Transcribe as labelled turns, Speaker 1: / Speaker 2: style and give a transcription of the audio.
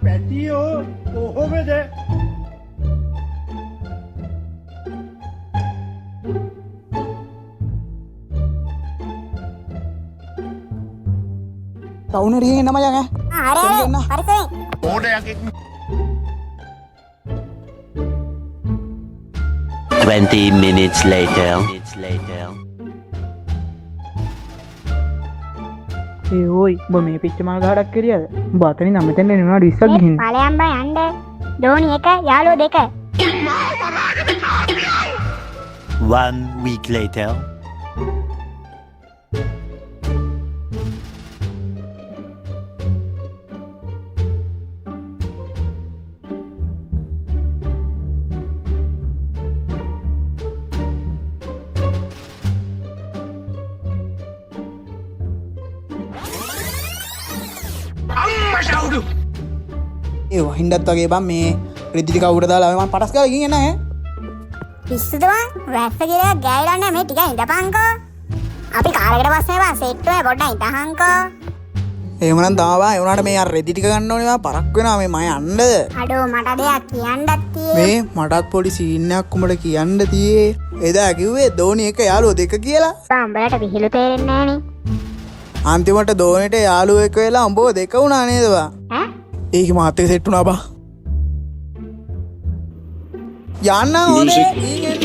Speaker 1: පැටියෝ කොහොමද?
Speaker 2: Tahun ini namanya ya?
Speaker 3: Ada, hari
Speaker 4: ඕඩයක් 20 minutes later.
Speaker 2: ඒ ඕයි උඹ මේ පිච්ච මල් ගහඩක් කිරියද? උඹ අතනින් නම් මෙතෙන් එනවා ඉස්සක් ගිහින්.
Speaker 3: ඵලයන් බා යන්න. ධෝනි එක යාළුවෝ දෙක.
Speaker 4: 1 week later.
Speaker 2: ඒ වහින්ඩත් වගේ බං මේ රෙදි ටික උඩ දාලා මම පටස් ගාලා ගිහින් එනවා ඈ.
Speaker 3: පිස්සුද වා? වැස්ස කියලා ගෑවිලා නැහැ මේ ටික ඉඳපන්කෝ. අපි කාලයකට පස්සේ වා සෙට් වෙයි පොඩ්ඩක් ඉඳහන්කෝ.
Speaker 2: එහෙම නම් තාවා ඒ උනාට මේ අර රෙදි ටික ගන්න ඕනේ වා පරක් වෙනවා මේ මම යන්නද?
Speaker 3: අඩෝ මට දෙයක් කියන්නත් තියෙන්නේ.
Speaker 2: මේ මටත් පොඩි සීන් එකක් උඹට කියන්න තියේ. එදා කිව්වේ ධෝනි එක යාළුවෝ දෙක කියලා.
Speaker 3: උඹලට විහිළු තේරෙන්නේ නැහනේ.
Speaker 2: අන්තිමට ධෝනිට යාළුවෝ එක වෙලා උඹව දෙක වුණා නේද වා?
Speaker 3: ඈ?
Speaker 2: ඒක මාත් එක සෙට් වුණා බා. යන්න ඕනේ. ඊගෙන